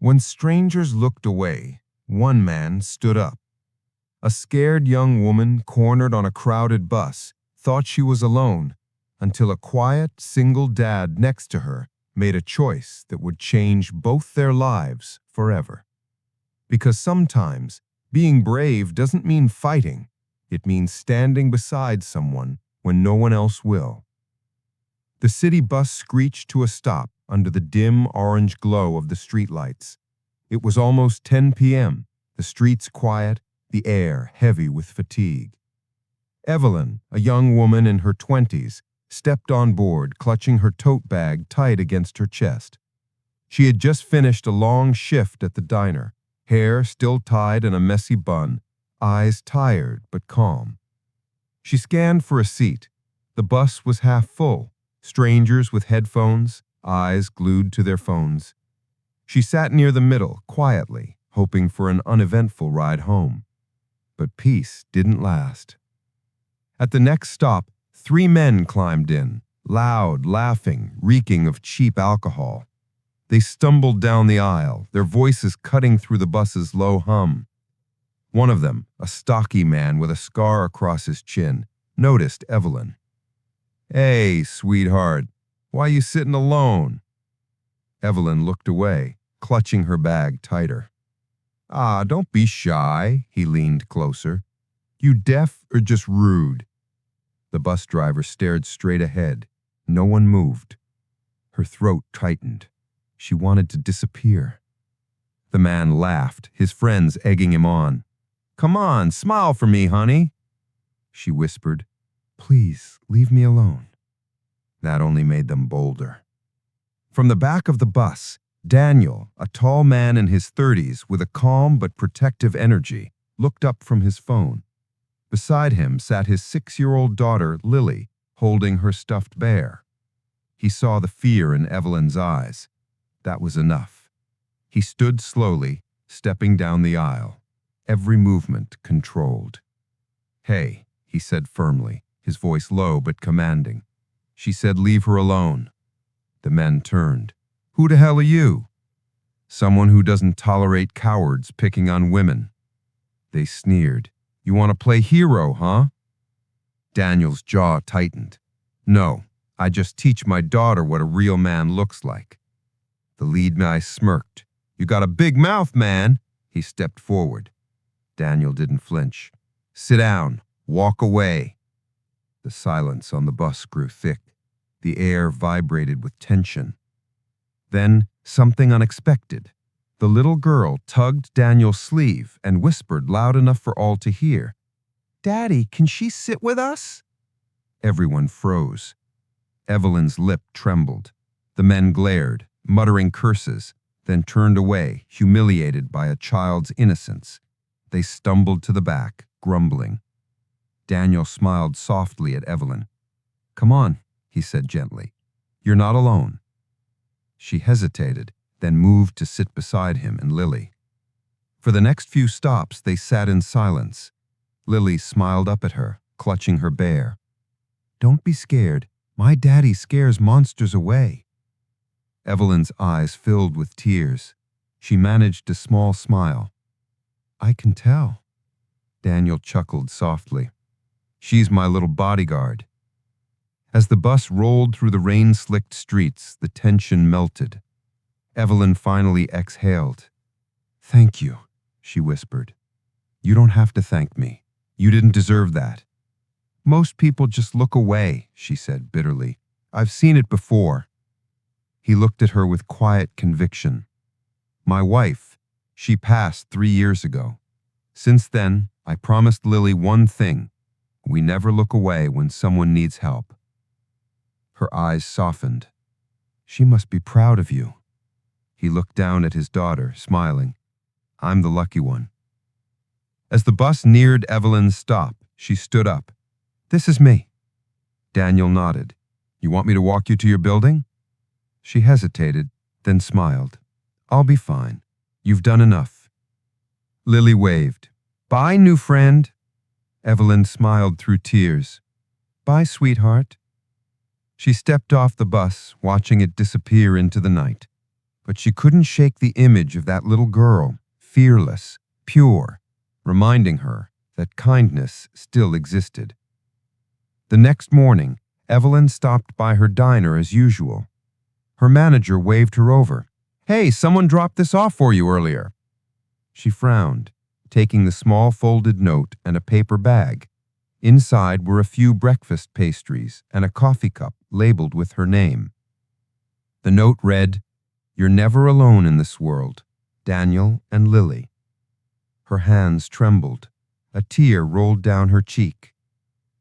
When strangers looked away, one man stood up. A scared young woman cornered on a crowded bus thought she was alone until a quiet, single dad next to her made a choice that would change both their lives forever. Because sometimes being brave doesn't mean fighting. It means standing beside someone when no one else will. The city bus screeched to a stop under the dim orange glow of the streetlights. It was almost 10 p.m., the streets quiet, the air heavy with fatigue. Evelyn, a young woman in her 20s, stepped on board, clutching her tote bag tight against her chest. She had just finished a long shift at the diner, hair still tied in a messy bun, eyes tired but calm. She scanned for a seat. The bus was half full, strangers with headphones, eyes glued to their phones. She sat near the middle, quietly, hoping for an uneventful ride home. But peace didn't last. At the next stop, 3 men climbed in, loud, laughing, reeking of cheap alcohol. They stumbled down the aisle, their voices cutting through the bus's low hum. One of them, a stocky man with a scar across his chin, noticed Evelyn. "Hey, sweetheart, why you sitting alone?" Evelyn looked away, clutching her bag tighter. "Ah, don't be shy," he leaned closer. "You deaf or just rude?" The bus driver stared straight ahead. No one moved. Her throat tightened. She wanted to disappear. The man laughed, his friends egging him on. "Come on, smile for me, honey." She whispered, "Please, leave me alone." That only made them bolder. From the back of the bus, Daniel, a tall man in his 30s with a calm but protective energy, looked up from his phone. Beside him sat his 6-year-old daughter, Lily, holding her stuffed bear. He saw the fear in Evelyn's eyes. That was enough. He stood slowly, stepping down the aisle, every movement controlled. "Hey," he said firmly, his voice low but commanding. She said, "Leave her alone." The men turned. "Who the hell are you?" "Someone who doesn't tolerate cowards picking on women." They sneered. "You want to play hero, huh?" Daniel's jaw tightened. "No, I just teach my daughter what a real man looks like." The lead guy smirked. "You got a big mouth, man." He stepped forward. Daniel didn't flinch. "Sit down. Walk away." The silence on the bus grew thick. The air vibrated with tension. Then, something unexpected. The little girl tugged Daniel's sleeve and whispered loud enough for all to hear, "Daddy, can she sit with us?" Everyone froze. Evelyn's lip trembled. The men glared, muttering curses, then turned away, humiliated by a child's innocence. They stumbled to the back, grumbling. Daniel smiled softly at Evelyn. "Come on," he said gently. "You're not alone." She hesitated, then moved to sit beside him and Lily. For the next few stops, they sat in silence. Lily smiled up at her, clutching her bear. "Don't be scared. My daddy scares monsters away." Evelyn's eyes filled with tears. She managed a small smile. "I can tell." Daniel chuckled softly. "She's my little bodyguard." As the bus rolled through the rain-slicked streets, the tension melted. Evelyn finally exhaled. "Thank you," she whispered. "You don't have to thank me. You didn't deserve that." "Most people just look away," she said bitterly. "I've seen it before." He looked at her with quiet conviction. "My wife, she passed 3 years ago. Since then, I promised Lily one thing. We never look away when someone needs help." Her eyes softened. "She must be proud of you." He looked down at his daughter, smiling. "I'm the lucky one." As the bus neared Evelyn's stop, she stood up. "This is me." Daniel nodded. "You want me to walk you to your building?" She hesitated, then smiled. "I'll be fine. You've done enough." Lily waved. "Bye, new friend." Evelyn smiled through tears. "Bye, sweetheart." She stepped off the bus, watching it disappear into the night. but she couldn't shake the image of that little girl, fearless, pure, reminding her that kindness still existed. The next morning, Evelyn stopped by her diner as usual. Her manager waved her over. "Hey, someone dropped this off for you earlier." She frowned, taking the small folded note and a paper bag. Inside were a few breakfast pastries and a coffee cup labeled with her name. The note read, "You're never alone in this world, Daniel and Lily." Her hands trembled. A tear rolled down her cheek.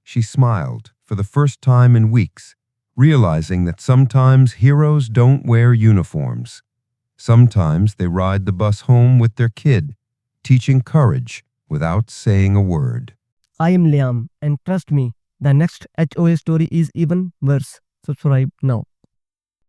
She smiled for the first time in weeks, realizing that sometimes heroes don't wear uniforms. Sometimes they ride the bus home with their kid, teaching courage without saying a word. I am Liam, and trust me, the next HOA story is even worse. Subscribe now.